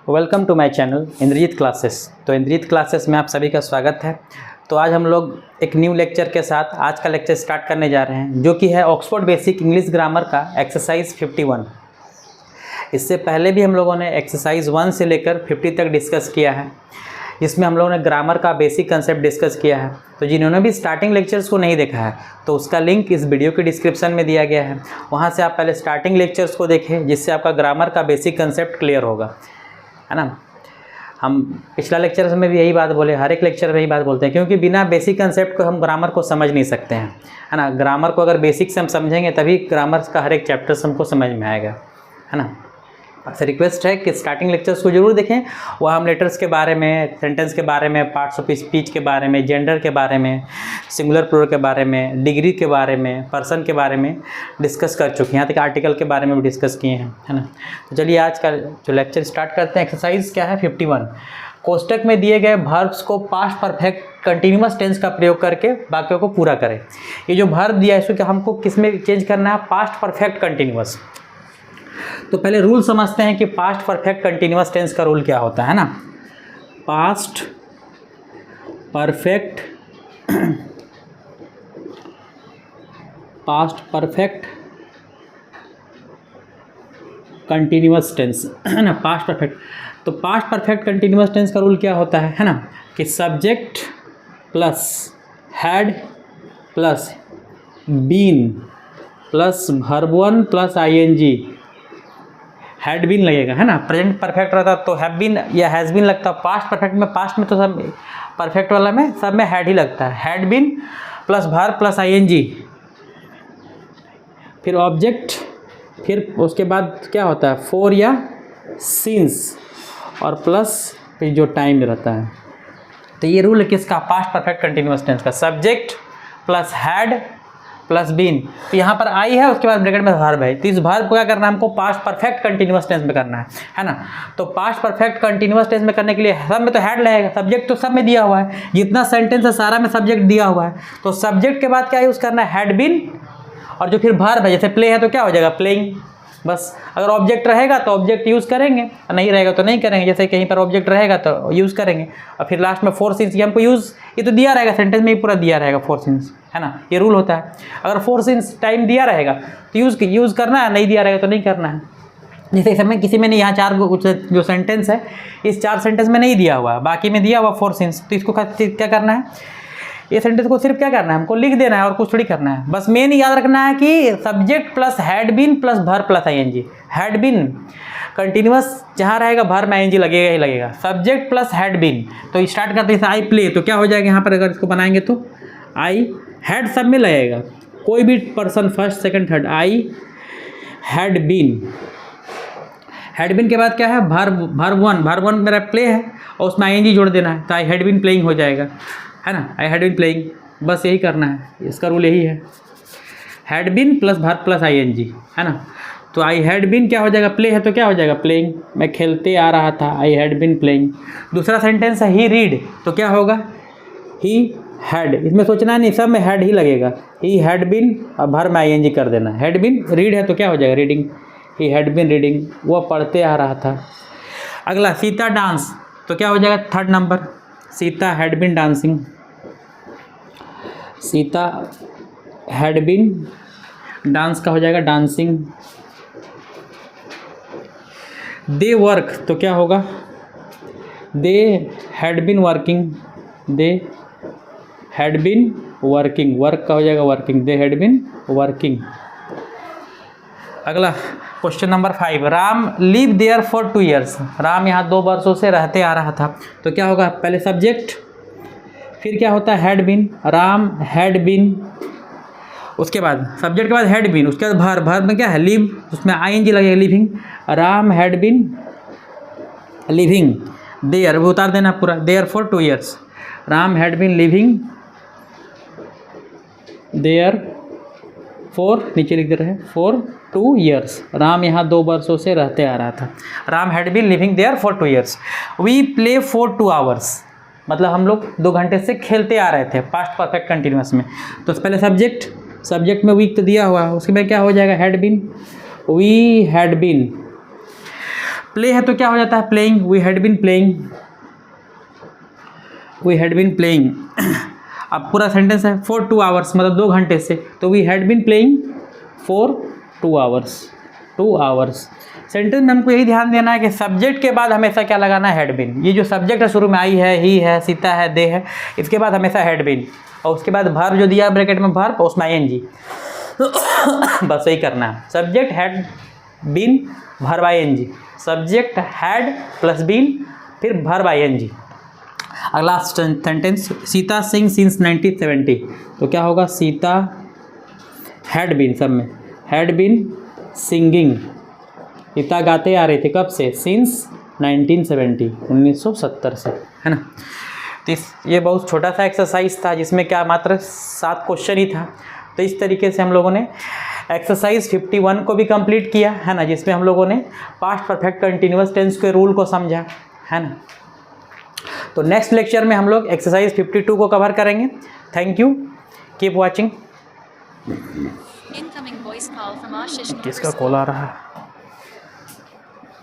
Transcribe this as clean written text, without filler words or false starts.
Welcome to my channel Indrajeet classes. तो Indrajeet classes में आप सभी का स्वागत है। तो आज हम लोग एक न्यू लेक्चर के साथ आज का लेक्चर स्टार्ट करने जा रहे हैं, जो कि है ऑक्सफोर्ड बेसिक इंग्लिश ग्रामर का एक्सरसाइज 51। इससे पहले भी हम लोगों ने एक्सरसाइज 1 से लेकर 50 तक डिस्कस किया है, जिसमें हम लोगों ने ग्रामर का बेसिक कंसेप्ट डिस्कस किया है। तो जिन्होंने भी स्टार्टिंग लेक्चर्स को नहीं देखा है तो उसका लिंक इस वीडियो के डिस्क्रिप्शन में दिया गया है, वहाँ से आप पहले स्टार्टिंग लेक्चर्स को देखें, जिससे आपका ग्रामर का बेसिक कंसेप्ट क्लियर होगा, है ना। हम पिछला लेक्चर में भी यही बात बोले, हर एक लेक्चर में यही बात बोलते हैं, क्योंकि बिना बेसिक कंसेप्ट को हम ग्रामर को समझ नहीं सकते हैं, है ना। ग्रामर को अगर बेसिक से हम समझेंगे तभी ग्रामर का हर एक चैप्टर्स हमको समझ में आएगा, है ना। आपसे रिक्वेस्ट है कि स्टार्टिंग लेक्चर्स को जरूर देखें। वह हम लेटर्स के बारे में, सेंटेंस के बारे में, पार्ट्स ऑफ स्पीच के बारे में, जेंडर के बारे में, सिंगुलर प्लूरल के बारे में, डिग्री के बारे में, पर्सन के बारे में डिस्कस कर चुके हैं। यहाँ तक आर्टिकल के बारे में भी डिस्कस किए हैं, है ना। तो चलिए आज का जो लेक्चर स्टार्ट करते हैं। एक्सरसाइज क्या है 51। कोष्टक में दिए गए वर्ब्स को पास्ट परफेक्ट कंटिन्यूअस टेंस का प्रयोग करके वाक्यों को पूरा करें। ये जो वर्ब दिया है इसको हमको किस में चेंज करना है? Past perfect continuous. तो पहले रूल समझते हैं कि पास्ट परफेक्ट कंटिन्यूअस टेंस का रूल क्या होता है ना। पास्ट परफेक्ट कंटिन्यूअस टेंस, है ना। पास्ट परफेक्ट, तो पास्ट परफेक्ट कंटिन्यूअस टेंस का रूल क्या होता है ना, कि subject plus had plus been plus verb one plus ING, had been लगेगा, है ना। प्रेजेंट परफेक्ट रहता तो हैव बीन या हैज़ बीन लगता। पास्ट परफेक्ट में, पास्ट में तो सब परफेक्ट वाला में सब में हैड ही लगता है। Had been plus verb plus ING, फिर ऑब्जेक्ट, फिर उसके बाद क्या होता है? फॉर या सिंस, और प्लस फिर जो टाइम रहता है। तो ये रूल है किसका? पास्ट परफेक्ट कंटिन्यूअस टेंस का। Subject plus had plus been, तो यहाँ पर आई है, उसके बाद ब्रैकेट में वर्ब है। तो इस वर्ब को क्या करना है हमको? पास्ट परफेक्ट कंटिन्यूअस टेंस में करना है ना। तो पास्ट परफेक्ट कंटिन्यूअस टेंस में करने के लिए सब में तो हैड लगेगा, सब्जेक्ट तो सब में दिया हुआ है, जितना सेंटेंस है सारा में सब्जेक्ट दिया हुआ है। तो सब्जेक्ट के बाद क्या यूज़ करना है? हैड बीन, और जो फिर वर्ब है, जैसे प्ले है तो क्या हो जाएगा? प्लेइंग। बस अगर ऑब्जेक्ट रहेगा तो ऑब्जेक्ट यूज़ करेंगे, और नहीं रहेगा तो नहीं करेंगे। जैसे कहीं पर ऑब्जेक्ट रहेगा तो यूज़ करेंगे, और फिर लास्ट में फोर सिंस, ये हमको यूज़, ये तो दिया रहेगा सेंटेंस में ही पूरा दिया रहेगा फोर सिंस, है ना। ये रूल होता है। अगर फोर सिंस टाइम दिया रहेगा तो यूज़ करना है, नहीं दिया रहेगा तो नहीं करना है। जैसे इसमें किसी में नहीं, यहाँ चार जो सेंटेंस है इस 4 सेंटेंस में नहीं दिया हुआ है, बाकी में दिया हुआ फोर सिंस, तो इसको क्या करना है? ये सेंटेंस को सिर्फ क्या करना है? हमको लिख देना है और कुछ थोड़ी करना है। बस मेन याद रखना है कि subject plus had been plus verb plus ING. Had been continuous जहाँ रहेगा वर्ब में आईएनजी लगेगा ही लगेगा। सब्जेक्ट प्लस हैड बीन, तो स्टार्ट करते हैं आई प्ले, तो क्या हो जाएगा यहाँ पर? अगर इसको बनाएंगे तो आई हैड सब में लगेगा, कोई भी person first second third. I had been, had been के बाद क्या है? वर्ब वन मेरा प्ले है और उसमें आईएनजी जोड़ देना है, तो आई हैड बीन प्लेइंग हो जाएगा, है ना। आई हैड बीन प्लेइंग, बस यही करना है, इसका रूल यही है। Had been plus verb plus ING, है ना। तो आई हैड बीन क्या हो जाएगा? प्ले है तो क्या हो जाएगा? प्लेइंग। मैं खेलते आ रहा था, आई हैड बीन प्लेइंग। दूसरा सेंटेंस है ही रीड, तो क्या होगा? ही हैड, इसमें सोचना नहीं, सब में हैड ही लगेगा। ही हैड बीन और वर्ब में आईएनजी कर देना। हैड बीन, रीड है तो क्या हो जाएगा? Reading. He had been reading, वो पढ़ते आ रहा था। अगला सीता डांस, तो क्या हो जाएगा? Third number, Sita had been dancing. Sita had been, dance का हो जाएगा डांसिंग। दे वर्क, तो क्या होगा? They had been working. They had been working, work का हो जाएगा working. They had been working. अगला question number 5। Ram live there for 2 years। Ram यहाँ 2 वर्षों से रहते आ रहा था, तो क्या होगा? पहले सब्जेक्ट, फिर क्या होता है? Had been. Ram had been, उसके बाद सब्जेक्ट के बाद हैड बीन, उसके बाद वर्ब में क्या है? लिव, उसमें आईएनजी लगेगा, living. Ram had been living there, वो उतार देना पूरा, there for 2 years। Ram had been living there for, नीचे लिख दे रहे हैं, फॉर 2 years। राम यहाँ 2 वर्षों से रहते आ रहा था। Ram had been living there for 2 years। We play for 2 hours, मतलब हम लोग 2 घंटे से खेलते आ रहे थे, पास्ट परफेक्ट कंटिन्यूअस में। तो पहले सब्जेक्ट में वीक तो दिया हुआ है, उसके बाद क्या हो जाएगा? Had been, we had been play है तो क्या हो जाता है, playing, we had been playing. अब पूरा सेंटेंस है फॉर 2 आवर्स, मतलब 2 घंटे से, तो we had been playing for 2 hours. Sentence में हमको यही ध्यान देना है कि सब्जेक्ट के बाद हमेशा क्या लगाना है, हैड बीन। ये जो सब्जेक्ट है शुरू में, आई है, ही है, सीता है, दे है, इसके बाद हमेशा हैड बीन, और उसके बाद वर्ब जो दिया ब्रैकेट में वर्ब, उसमें आईएनजी। बस यही करना है, subject had been verb ING, subject had plus been फिर वर्ब आईएनजी। अगला सेंटेंस, सीता सिंग सिंस 1970, तो क्या होगा, सीता हैड बीन, सब में हैड बीन सिंगिंग, सीता गाते आ रहे थे, कब से, सिंस 1970, 1970 से, है ना। तो ये बहुत छोटा सा एक्सरसाइज था जिसमें क्या मात्र 7 क्वेश्चन ही था। तो इस तरीके से हम लोगों ने एक्सरसाइज 51 को भी कंप्लीट किया, है ना, जिसमें हम लोगों ने पास्ट परफेक्ट कंटिन्यूअस टेंस के रूल को समझा, है ना। तो नेक्स्ट लेक्चर में हम लोग एक्सरसाइज 52 को कवर करेंगे। Thank you, keep watching. Incoming voice call from Ashish. किसका कॉल आ रहा है?